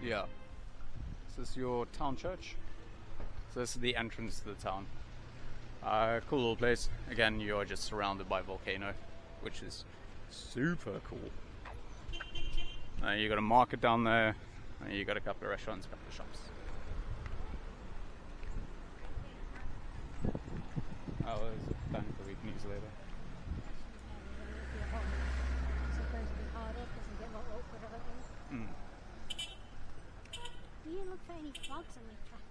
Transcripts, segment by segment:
Yeah. This is your town church. So this is the entrance to the town. Cool little place. Again, you're just surrounded by Volcano, which is super cool. You got a market down there, and you got a couple of restaurants, a couple of shops. Oh, there's a bank that we can use later. Do you look for any frogs on the track?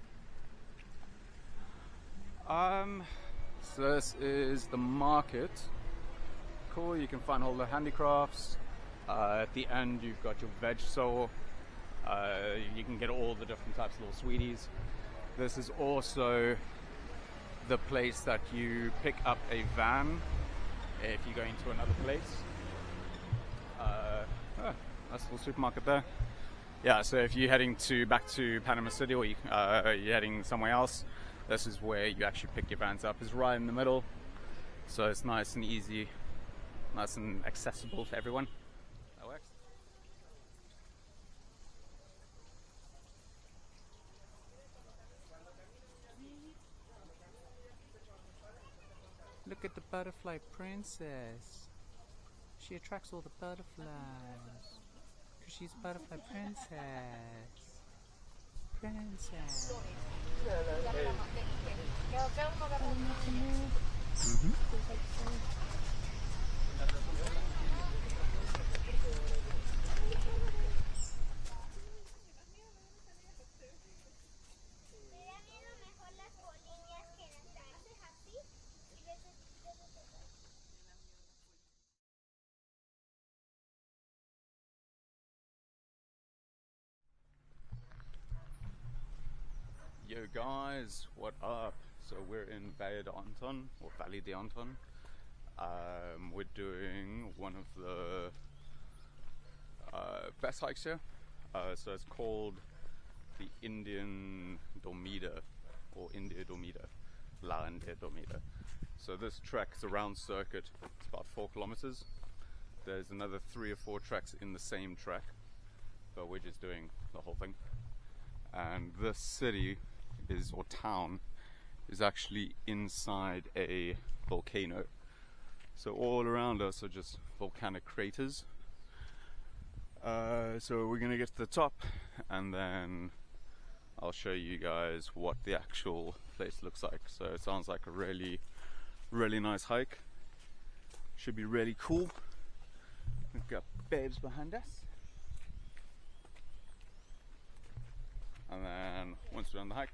So this is the market. Cool, you can find all the handicrafts. At the end you've got your veg store. You can get all the different types of little sweeties. This is also the place that you pick up a van if you're going to another place. Nice little supermarket there. Yeah, so if you're heading back to Panama City, or you're heading somewhere else, this is where you actually pick your vans up. It's right in the middle, so it's nice and easy, nice and accessible for everyone. That works. Look at the butterfly princess. She attracts all the butterflies. Because she's butterfly princess. Princess. Yo guys, what up? So we're in Valle de Antón, or Valle de Antón. We're doing one of the best hikes here. So it's called the Indian Dormida, or India Dormida, La India Dormida. So this trek is a round circuit. It's about 4 kilometers. There's another 3 or 4 tracks in the same track, but we're just doing the whole thing. And this city or town is actually inside a volcano. So all around us are just volcanic craters. So we're gonna get to the top, and then I'll show you guys what the actual place looks like. So it sounds like a really nice hike. Should be really cool. We've got babes behind us. And then once we're on the hike.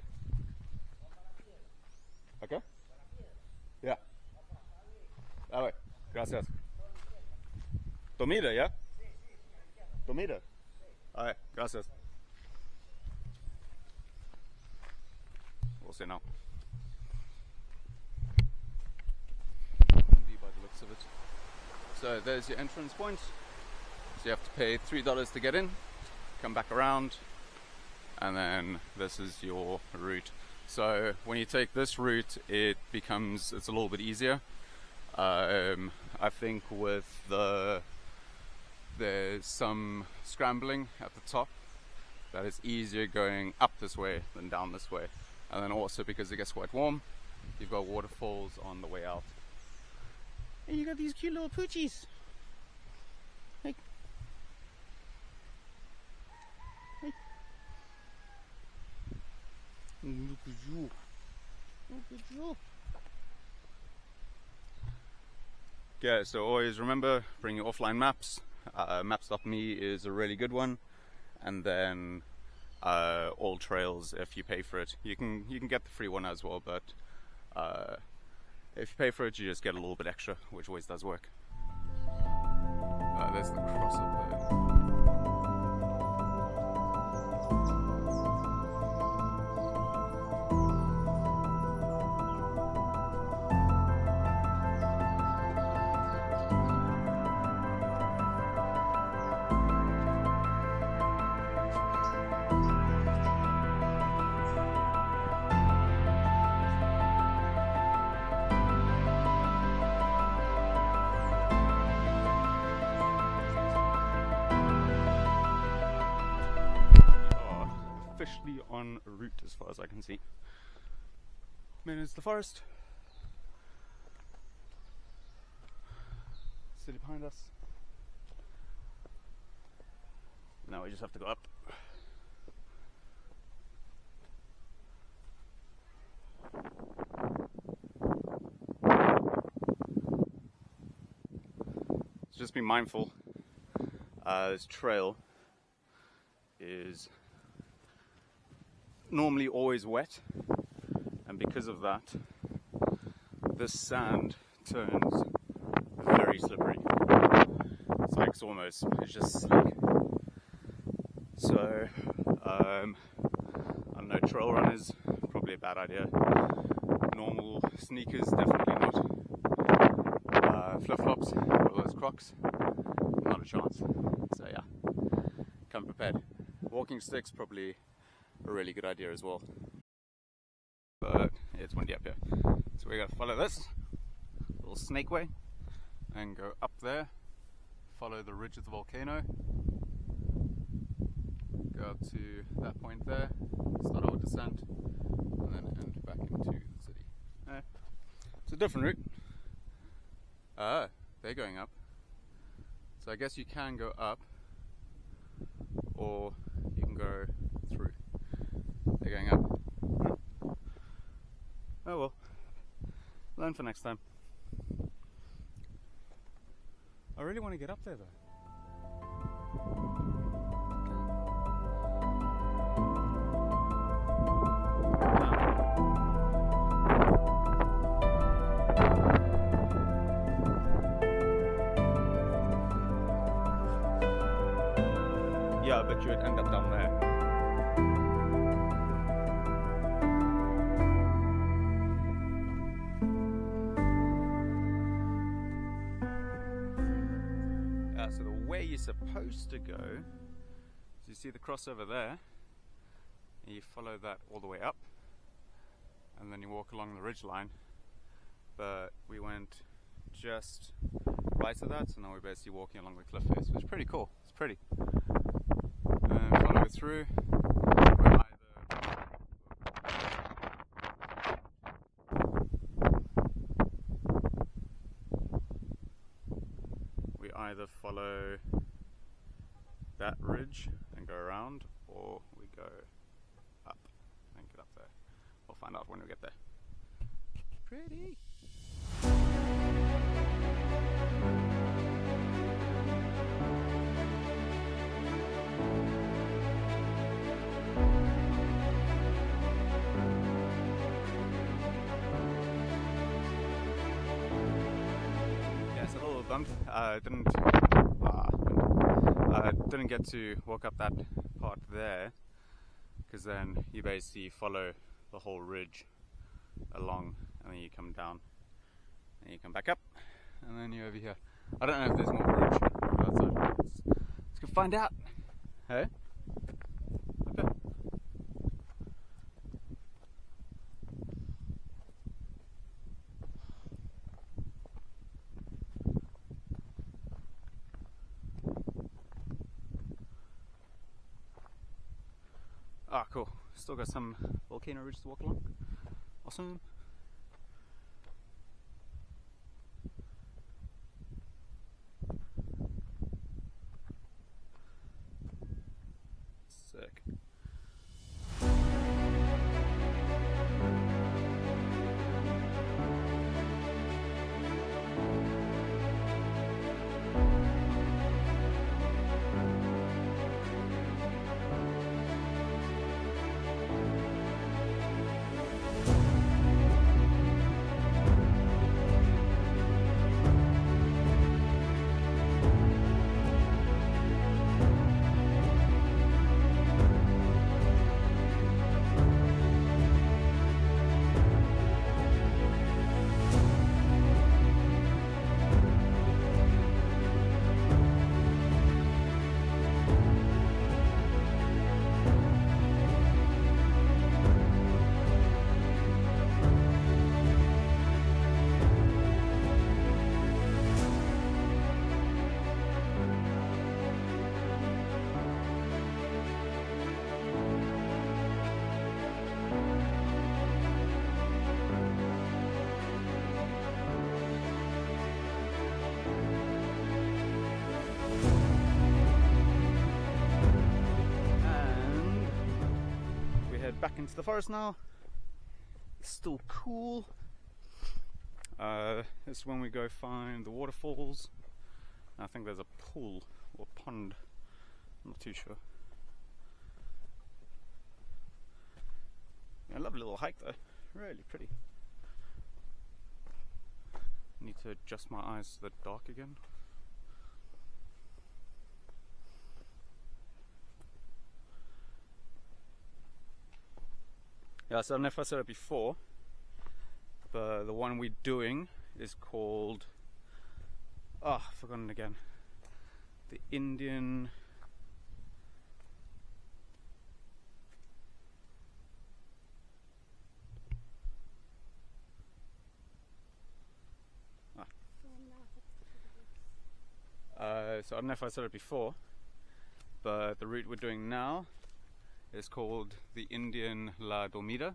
Okay? Yeah. That way. Gracias. Dormida, yeah? Dormida. Alright, gracias. We'll see now. By the looks of it. So there's your entrance point. So you have to pay $3 to get in, come back around, and then this is your route. So when you take this route, it's a little bit easier. I think there's some scrambling at the top, that it's easier going up this way than down this way. And then also because it gets quite warm, you've got waterfalls on the way out. And you got these cute little poochies. Hey. Hey. Look at you. Look at you. Okay, so always remember, bring your offline maps. Maps.me is a really good one. And then all trails, if you pay for it. You can get the free one as well, but if you pay for it, you just get a little bit extra, which always does work. There's the cross up there. officially en route as far as I can see. Then it's the forest. City behind us. Now we just have to go up. So just be mindful. This trail is normally always wet, and because of that, this sand turns very slippery. It's like it's just slick. So, I don't know, trail runners, probably a bad idea. Normal sneakers, definitely not. Flip-flops, or those Crocs, not a chance. So yeah, come prepared. Walking sticks, probably a really good idea as well. But it's windy up here. So we gotta follow this little snake way and go up there, follow the ridge of the volcano, go up to that point there, start our descent, and then end back into the city. It's a different route. They're going up. So I guess you can go up, or you can go through. They're going up. Oh well. Learn for next time. I really want to get up there though. Yeah, I bet you would end up down there. So the way you're supposed to go is you see the crossover there, and you follow that all the way up, and then you walk along the ridge line. But we went just right to that, so now we're basically walking along the cliff face, which is pretty cool. It's pretty. And follow it through. We either follow that ridge and go around, or we go up and get up there. We'll find out when we get there. Pretty. Didn't get to walk up that part there, because then you basically follow the whole ridge along, and then you come down, and you come back up, and then you're over here. I don't know if there's more ridge on that side. Let's go find out. Hey? Okay. Ah, cool. Still got some volcano ridge to walk along. Awesome. Sick. into the forest now. It's still cool. This is when we go find the waterfalls. I think there's a pool or pond, I'm not too sure. A lovely little hike though, really pretty. Need to adjust my eyes to the dark again. Yeah, so I don't know if I said it before, but the one we're doing is called, I've forgotten again, the Indian so I don't know if I said it before, but the route we're doing now is called the Indian La Dormida.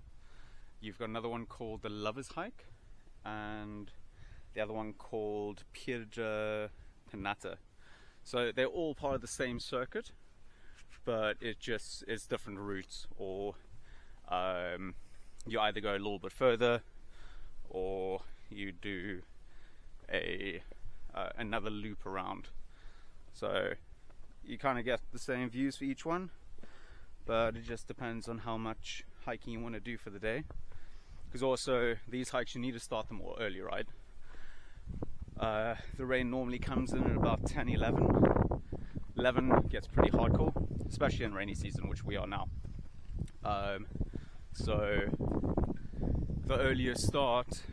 You've got another one called the Lover's Hike, and the other one called Pianista. So they're all part of the same circuit, but it's different routes, or you either go a little bit further, or you do another loop around. So you kind of get the same views for each one, but it just depends on how much hiking you want to do for the day. Because also these hikes, you need to start them more early, right? The rain normally comes in at about 10, 11. 11 gets pretty hardcore, especially in rainy season, which we are now. So the earlier you start,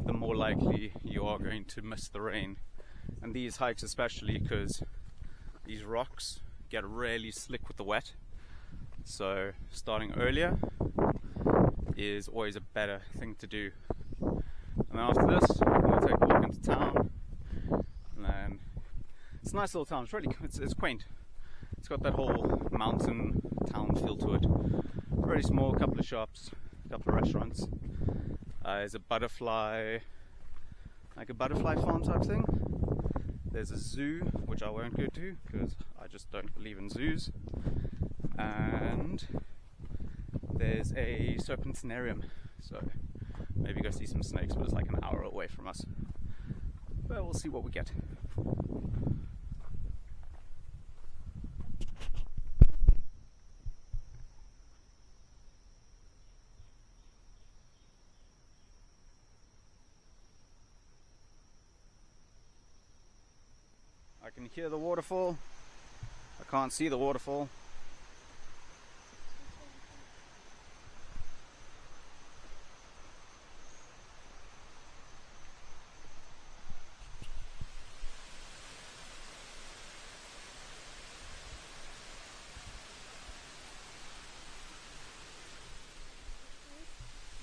the more likely you are going to miss the rain. And these hikes especially, because these rocks get really slick with the wet. So starting earlier is always a better thing to do. And then after this, I'm going to take a walk into town. And then it's a nice little town. It's really it's quaint. It's got that whole mountain town feel to it. Very small, couple of shops, a couple of restaurants. There's a butterfly farm type thing. There's a zoo, which I won't go to because I just don't believe in zoos. And there's a serpentinarium, so maybe go see some snakes, but it's like an hour away from us. But we'll see what we get. I can hear the waterfall. I can't see the waterfall.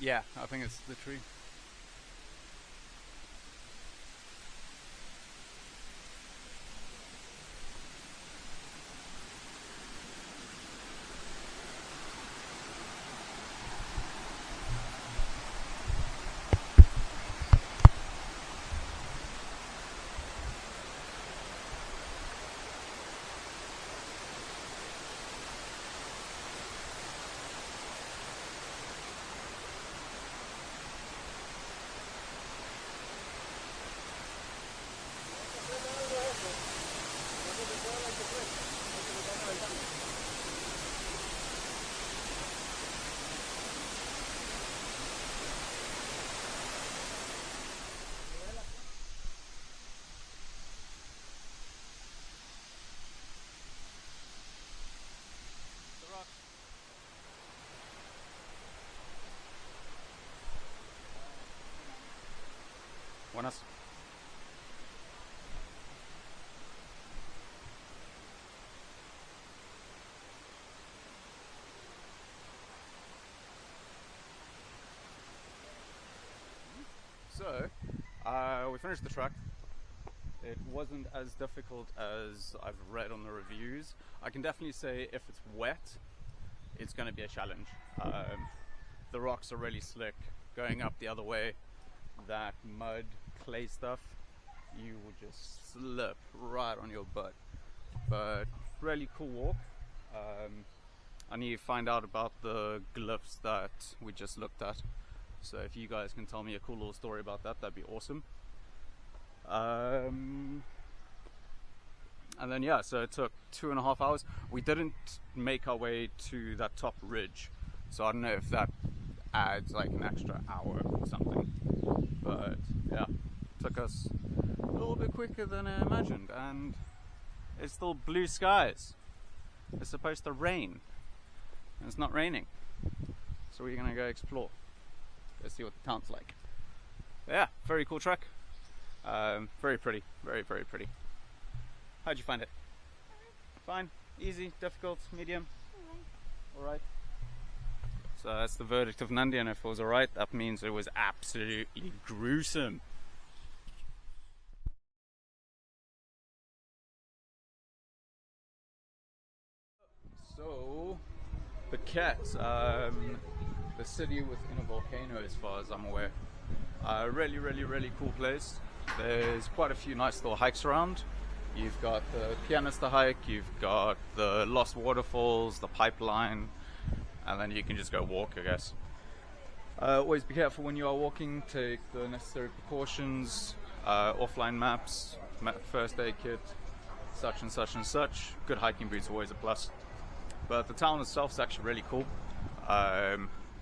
Yeah, I think it's the tree. Buenas. So, we finished the trek. It wasn't as difficult as I've read on the reviews. I can definitely say if it's wet, it's going to be a challenge. The rocks are really slick. Going up the other way, that mud, clay stuff, you will just slip right on your butt. But really cool walk. I need to find out about the glyphs that we just looked at. So if you guys can tell me a cool little story about that, that'd be awesome. And then yeah, so it took 2.5 hours. We didn't make our way to that top ridge, so I don't know if that adds like an extra hour or something. But yeah, it took us a little bit quicker than I imagined, and it's still blue skies. It's supposed to rain, and it's not raining. So we're gonna go explore, go see what the town's like. But yeah, very cool trek. Very pretty, very pretty. How'd you find it? Fine, easy, difficult, medium? Alright. So that's the verdict of Nandi, and if it was alright, that means it was absolutely gruesome. So, Boquete, the city within a volcano as far as I'm aware. Really cool place. There's quite a few nice little hikes around. You've got the Pianista hike, you've got the Lost Waterfalls, the pipeline, and then you can just go walk, I guess. Always be careful when you are walking, take the necessary precautions, offline maps, first aid kit, such and such and such. Good hiking boots are always a plus. But the town itself is actually really cool.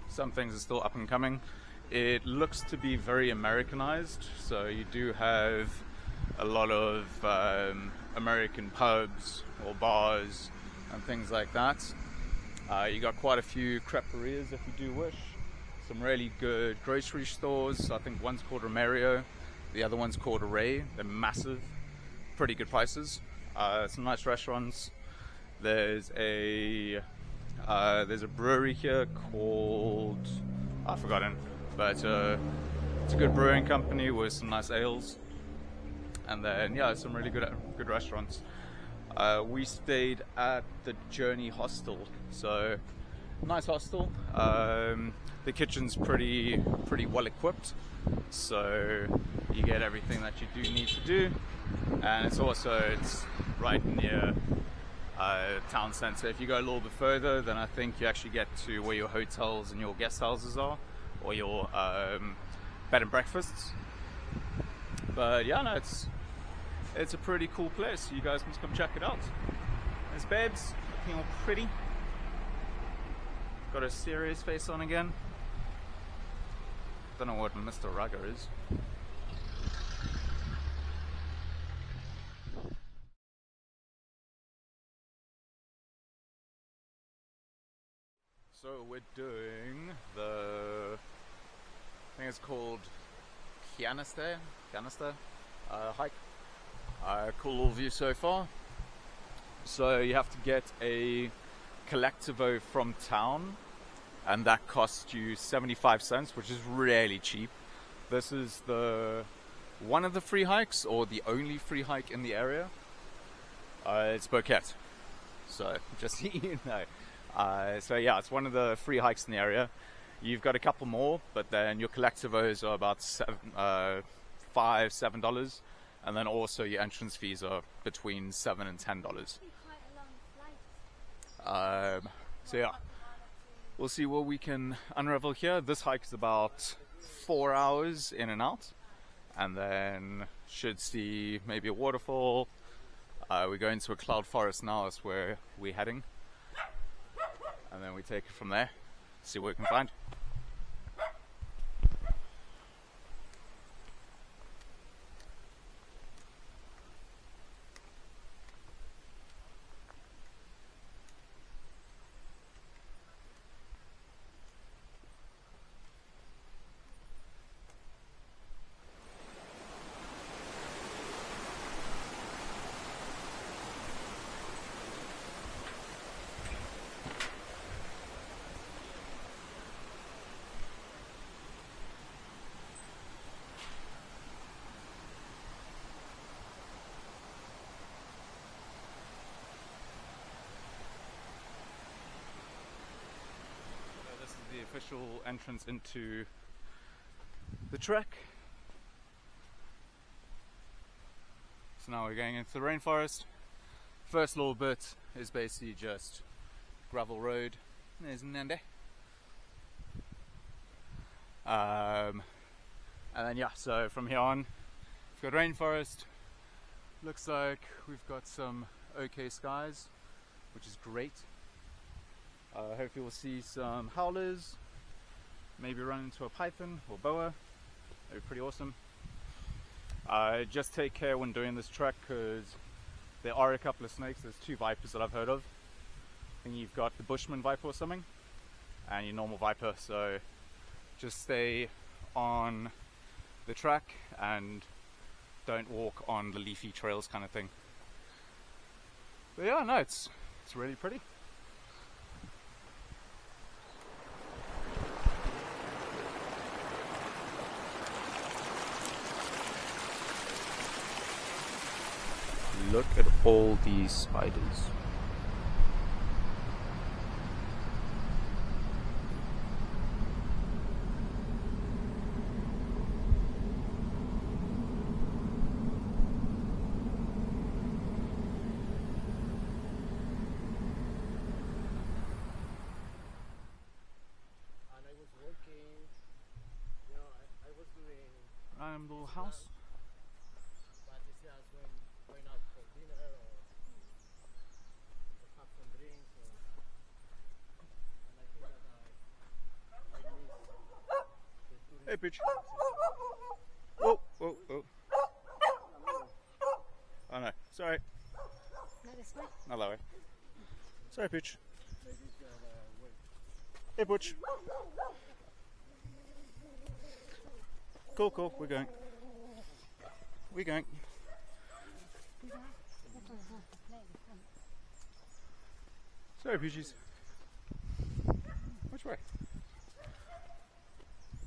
Some things are still up and coming. It looks to be very Americanized, so you do have a lot of American pubs or bars and things like that. You got quite a few creperias if you do wish. Some really good grocery stores. I think one's called Romario, the other one's called Array. They're massive, pretty good prices. Some nice restaurants. There's a brewery here called, I've forgotten, but it's a good brewing company with some nice ales. And then yeah, some really good restaurants. We stayed at the Journey Hostel, so nice hostel. The kitchen's pretty well equipped, so you get everything that you do need to do, and it's right near town centre. If you go a little bit further, then I think you actually get to where your hotels and your guest houses are, or your bed and breakfasts. But yeah, no, it's a pretty cool place. You guys must come check it out. There's Babes, looking all pretty. Got a serious face on again. Don't know what Mr. Rugger is. So we're doing I think it's called Pianista hike. Cool little view so far. So you have to get a collectivo from town, and that costs you 75 cents, which is really cheap. This is one of the free hikes, or the only free hike in the area. It's Boquete, so just so you know. So yeah, it's one of the free hikes in the area. You've got a couple more, but then your collectivos are about $5-7, and then also your entrance fees are between $7 and $10. So yeah, we'll see what we can unravel here. This hike is about 4 hours in and out, and then should see maybe a waterfall. We're going to a cloud forest now. That's where we're heading, and then we take it from there, see what we can find. The official entrance into the trek. So now we're going into the rainforest. First little bit is basically just gravel road. There's Nande. And then yeah, so from here on, we've got rainforest. Looks like we've got some okay skies, which is great. Hopefully we'll see some howlers, maybe run into a python or boa. That'd be pretty awesome. Just take care when doing this trek, because there are a couple of snakes. There's 2 vipers that I've heard of. I think you've got the bushman viper or something, and your normal viper, so just stay on the track and don't walk on the leafy trails kind of thing. But yeah, no, it's really pretty. Look at all these spiders. Random little house. But this is going out for dinner or have some drinks, and I think that I miss the tourist. Hey, bitch. Oh, oh, oh. Oh no, sorry. Not this way. Not that way. Sorry, bitch. Hey, Butch. Cool, cool, we're going. We're going. Sorry, Peaches. Which way?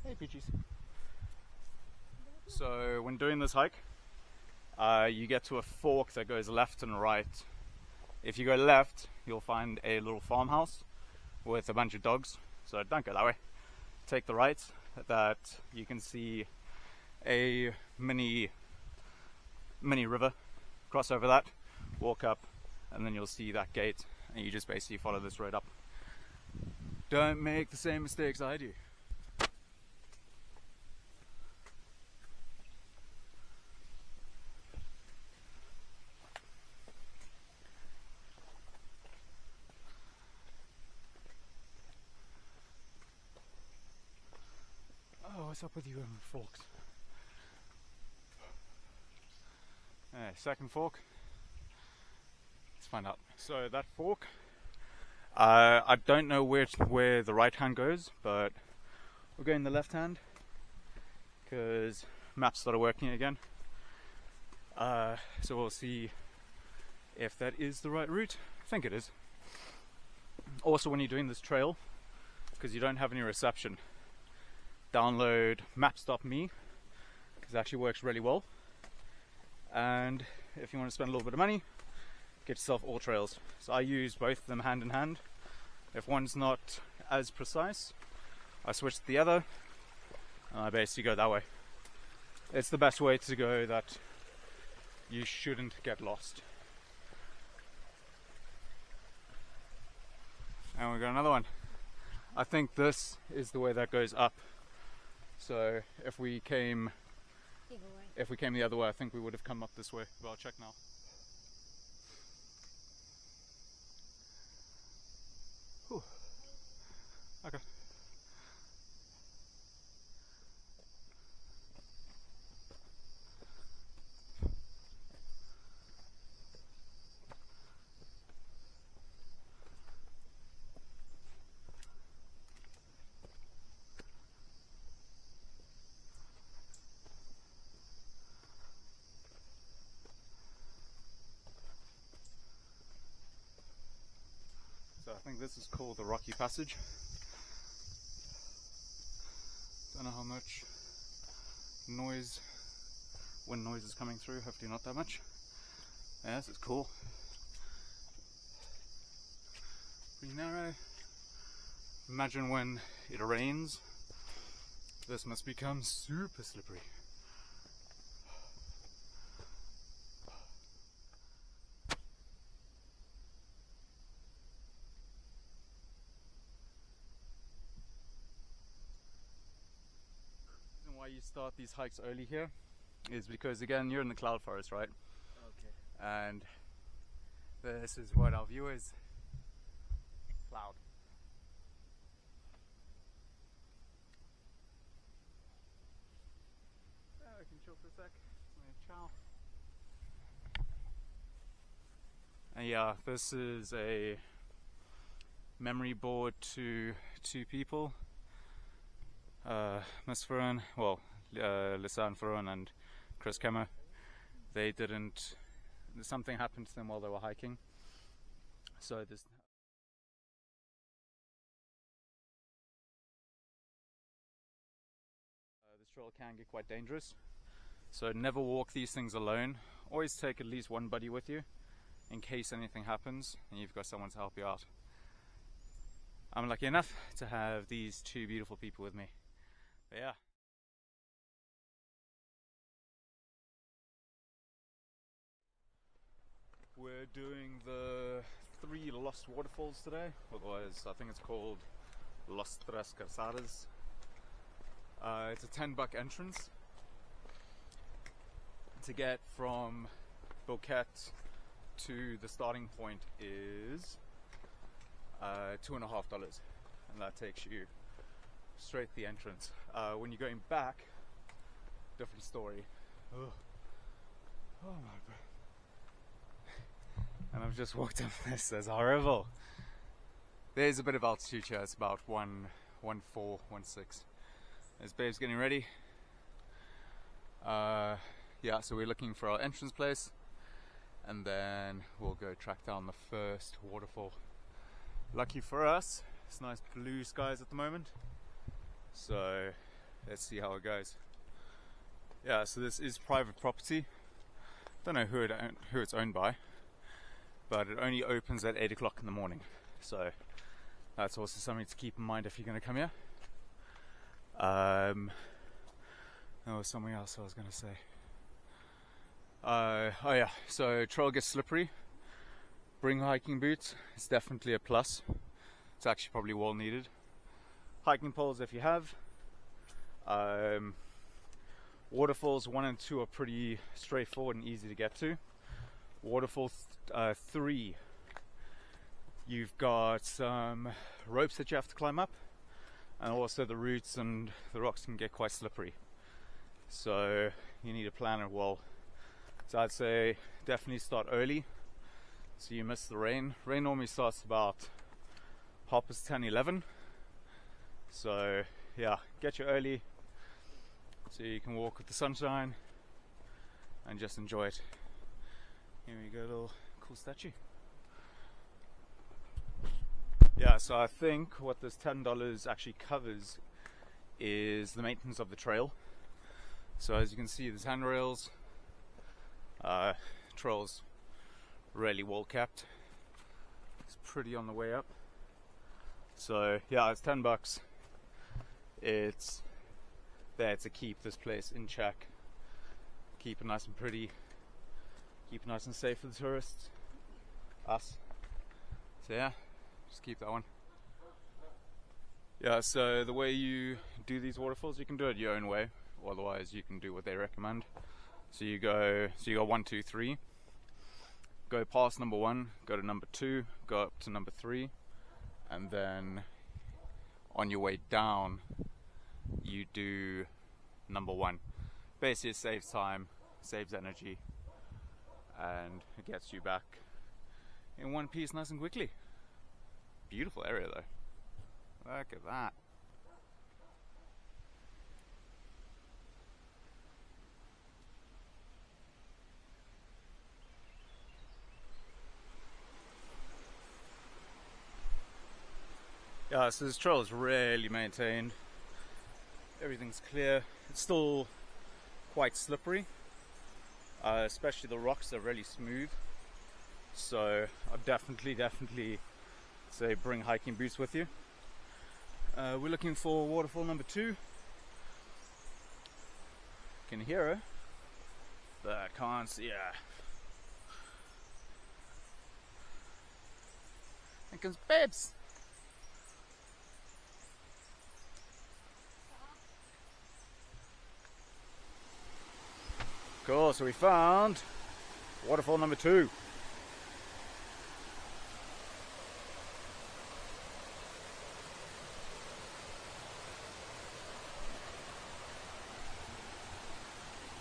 Hey, Peaches. So, when doing this hike, you get to a fork that goes left and right. If you go left, you'll find a little farmhouse with a bunch of dogs. So, don't go that way. Take the right, that you can see a mini river. Cross over that, walk up, and then you'll see that gate, and you just basically follow this road up. Don't make the same mistakes I do. Oh, what's up with you forks? Second fork. Let's find out. So that fork, I don't know where the right hand goes, but we're going the left hand because maps started working again. So we'll see if that is the right route. I think it is. Also, when you're doing this trail, because you don't have any reception, download Map.me because it actually works really well. And if you want to spend a little bit of money, get yourself all trails. So I use both of them hand in hand. If one's not as precise, I switch to the other, and I basically go that way. It's the best way to go, that you shouldn't get lost. And we got another one. I think this is the way that goes up. So if we came the other way, I think we would have come up this way. But I'll check now. Whew. Okay. So I think this is called the Rocky Passage. Don't know how much wind noise is coming through, hopefully not that much. Yeah, this is cool. Pretty narrow. Imagine when it rains, this must become super slippery. why you start these hikes early here is because, again, you're in the cloud forest, right? Okay. And this is what our view is. Cloud. I can chill for a sec. Ciao. And yeah, this is a memory board to two people. Miss Furon, well, Lisanne Furon and Chris Kemmer. They didn't, something happened to them while they were hiking. So this trail can get quite dangerous. So never walk these things alone. Always take at least one buddy with you in case anything happens and you've got someone to help you out. I'm lucky enough to have these two beautiful people with me. But yeah. We're doing the 3 lost waterfalls today. Otherwise, I think it's called Las Tres Cascadas. It's a $10 entrance. To get from Boquete to the starting point is $2.50, and that takes you straight to the entrance. When you're going back, different story. Oh my god. And I've just walked up this, that's horrible. There's a bit of altitude here, it's about 1.4, 1.6. As Babe's getting ready. Yeah, so we're looking for our entrance place, and then we'll go track down the first waterfall. Lucky for us, it's nice blue skies at the moment, so let's see how it goes. Yeah, so this is private property. Don't know who it's owned by, but it only opens at 8 o'clock in the morning, so that's also something to keep in mind if you're going to come here. There was something else I was going to say. Oh yeah, so trail gets slippery. Bring hiking boots, it's definitely a plus. It's actually probably well needed. Hiking poles if you have. Waterfalls 1 and 2 are pretty straightforward and easy to get to. Waterfall 3, you've got some ropes that you have to climb up, and also the roots and the rocks can get quite slippery. So you need to plan it well. So I'd say definitely start early so you miss the rain. Rain normally starts about 10, 11. So yeah, get you early so you can walk with the sunshine and just enjoy it. Here we go, little cool statue. Yeah, so I think what this $10 actually covers is the maintenance of the trail. So as you can see, there's handrails. Trail's really well kept. It's pretty on the way up. So yeah, it's $10. It's there to keep this place in check, keep it nice and pretty, keep it nice and safe for the tourists, us. So yeah, just keep that one. Yeah, so the way you do these waterfalls, you can do it your own way, or otherwise you can do what they recommend. So you go 1, 2, 3, go past number 1, go to number 2, go up to number 3, and then on your way down you do number 1. Basically it saves time, saves energy, and it gets you back in one piece nice and quickly. Beautiful area though. Look at that. Yeah, so this trail is really maintained. Everything's clear. It's still quite slippery, especially the rocks are really smooth. So I'd definitely say bring hiking boots with you. We're looking for waterfall number 2. Can hear her, but I can't see her. Here comes Babes. Cool, so we found waterfall number 2.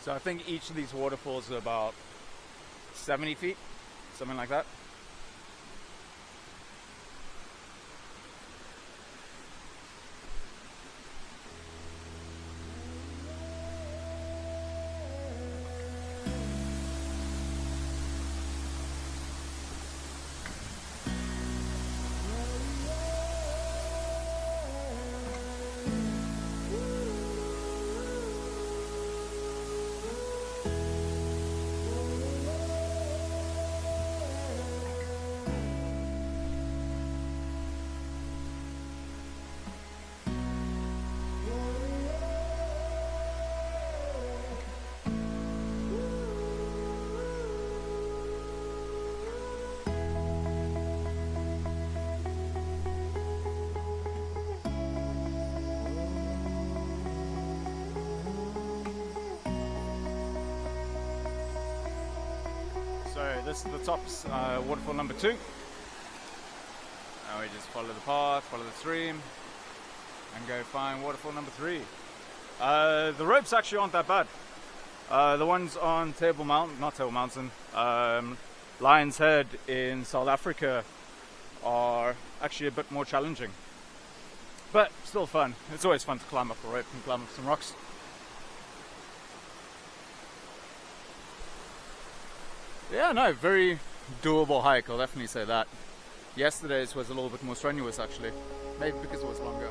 So I think each of these waterfalls are about 70 feet, something like that. So this is the top's waterfall number 2. Now we just follow the path, follow the stream, and go find waterfall number 3. The ropes actually aren't that bad. The ones on Lion's Head in South Africa are actually a bit more challenging. But still fun. It's always fun to climb up a rope and climb up some rocks. Yeah, no, very doable hike, I'll definitely say that. Yesterday's was a little bit more strenuous actually, maybe because it was longer.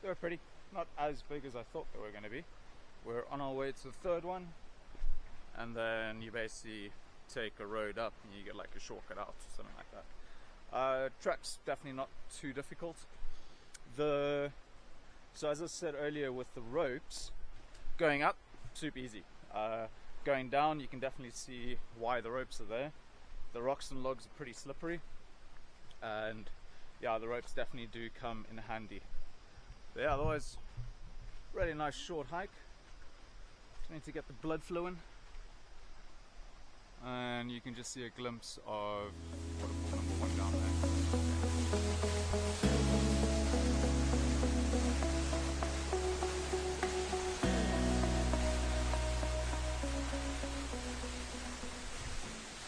They were pretty, not as big as I thought they were going to be. We're on our way to the third one, and then you basically take a road up and you get like a shortcut out, something like that. Track's definitely not too difficult. So as I said earlier with the ropes, going up, super easy. Going down, you can definitely see why the ropes are there. The rocks and logs are pretty slippery, and yeah, the ropes definitely do come in handy. But yeah, otherwise, really nice short hike. Just need to get the blood flowing, and you can just see a glimpse of waterfall number 1 down